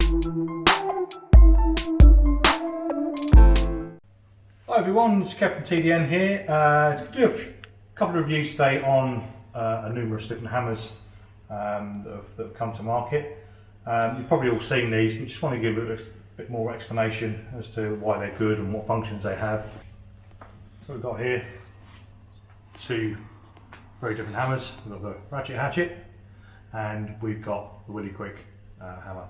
Hi everyone, it's Kev from TDN here. To do a couple of reviews today on numerous different hammers that have come to market. You've probably all seen these, but just want to give a bit more explanation as to why they're good and what functions they have. So we've got here two very different hammers. We've got the Ratchet Hatchet and we've got the Willey Quick hammer.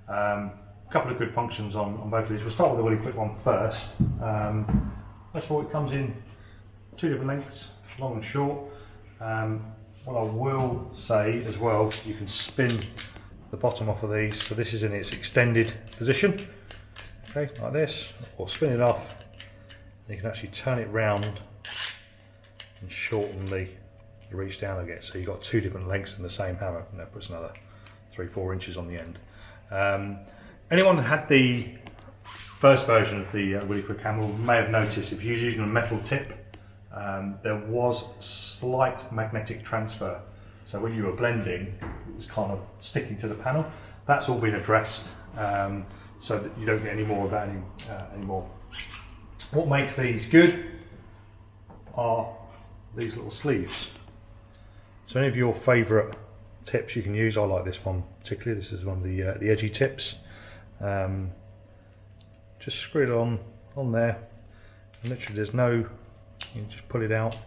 A couple of good functions on both of these. We'll start with the Willey Quick one first. First of all, it comes in two different lengths, long and short. What I will say as well, you can spin the bottom off of these, so this is in its extended position, okay, like this, or spin it off, and you can actually turn it round and shorten the reach down again, so you've got two different lengths in the same hammer, and that puts another 3-4 inches on the end. Anyone that had the first version of the Willey Quick hammer may have noticed if you're using a metal tip, there was slight magnetic transfer. So when you were blending, it was kind of sticking to the panel. That's all been addressed, so that you don't get any more of that anymore. What makes these good are these little sleeves. So any of your favourite tips you can use, I like this one particularly. This is one of the edgy tips. Just screw it on there, and literally there's no, you can just pull it out,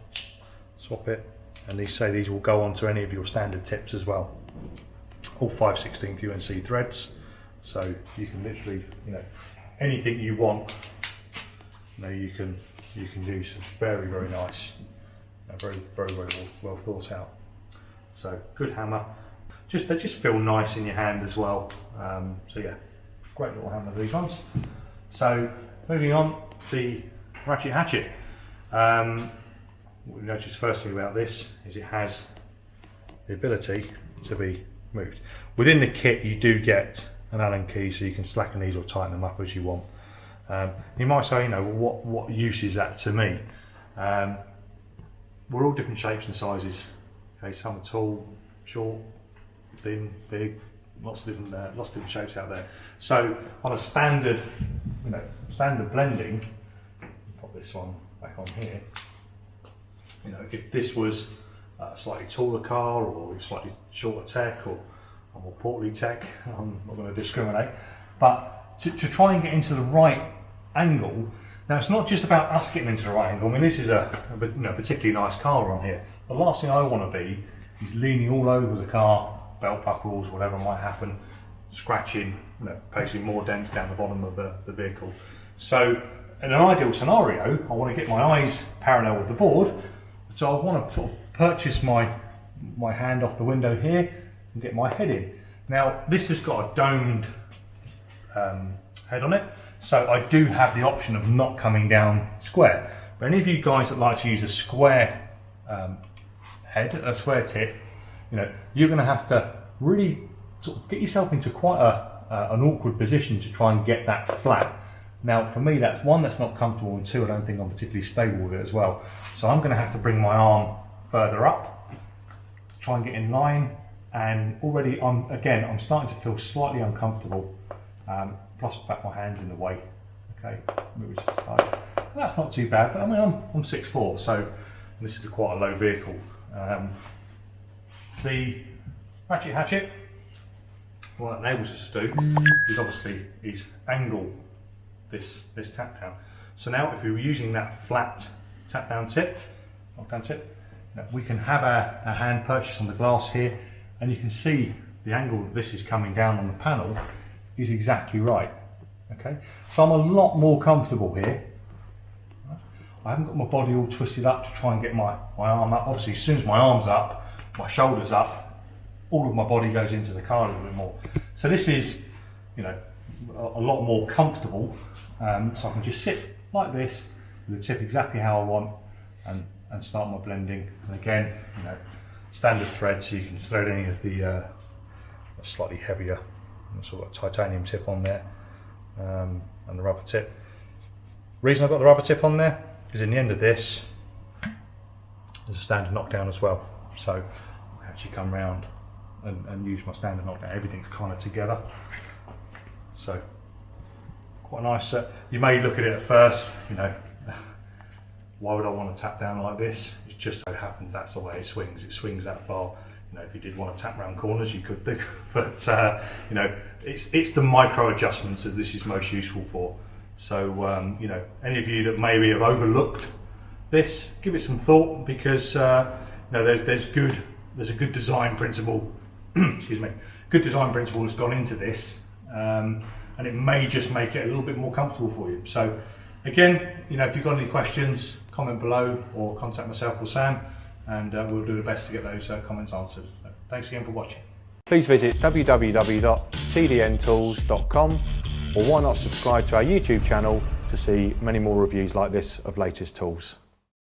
swap it, and these will go onto any of your standard tips as well. All 5/16 UNC threads, so you can literally, anything you want, you can use. It's very nice, very well thought out. So good hammer. They just feel nice in your hand as well. So yeah, great little hammer, these ones. So moving on, the Ratchet Hatchet. What we noticed first thing about this is it has the ability to be moved. Within the kit you do get an Allen key, so you can slacken these or tighten them up as you want. You might say, what use is that to me? We're all different shapes and sizes. Okay, some are tall, short, thin, big, lots of different shapes out there. So on a standard, standard blending, pop this one back on here. If this was a slightly taller car or slightly shorter tech or a more portly tech, I'm not going to discriminate, but to try and get into the right angle. Now it's not just about us getting into the right angle. I mean, this is a particularly nice car on here. The last thing I want to be is leaning all over the car, belt buckles, whatever might happen, scratching, placing more dents down the bottom of the vehicle. So in an ideal scenario, I want to get my eyes parallel with the board, so I want to sort of purchase my hand off the window here and get my head in. Now this has got a domed head on it, so I do have the option of not coming down square. But any of you guys that like to use a square head, a square tip, you're going to have to really sort of get yourself into quite an awkward position to try and get that flat. Now for me, that's one, that's not comfortable, and two, I don't think I'm particularly stable with it as well. So I'm going to have to bring my arm further up, try and get in line, and already I'm starting to feel slightly uncomfortable. Plus the fact my hand's in the way. Okay, move it to the side. So that's not too bad, but I mean I'm 6'4", so this is quite a low vehicle. The Ratchet Hatchet, what it enables us to do is angle this tap down. So now if we were using that flat tap down tip, knockdown tip, we can have our hand purchased on the glass here, and you can see the angle that this is coming down on the panel is exactly right. Okay, so I'm a lot more comfortable here. I haven't got my body all twisted up to try and get my arm up. Obviously, as soon as my arm's up, my shoulder's up, all of my body goes into the car a little bit more. So this is, a lot more comfortable. So I can just sit like this with the tip exactly how I want and start my blending. And again, standard thread, so you can thread any of the slightly heavier sort of titanium tip on there, and the rubber tip. Reason I've got the rubber tip on there is in the end of this there's a standard knockdown as well, so I actually come round and use my standard knockdown. Everything's kind of together. So quite nice. You may look at it at first, you know, why would I want to tap down like this? It just so happens that's the way it swings. It swings that far. You know, if you did want to tap round corners, you could do, but you know, it's the micro adjustments that this is most useful for. So you know, any of you that maybe have overlooked this, give it some thought, because you know, there's a good design principle. Excuse me, good design principle has gone into this, and it may just make it a little bit more comfortable for you. So again, you know, if you've got any questions, comment below or contact myself or Sam, and we'll do the best to get those comments answered. So, thanks again for watching. Please visit www.tdntools.com, or why not subscribe to our YouTube channel to see many more reviews like this of latest tools.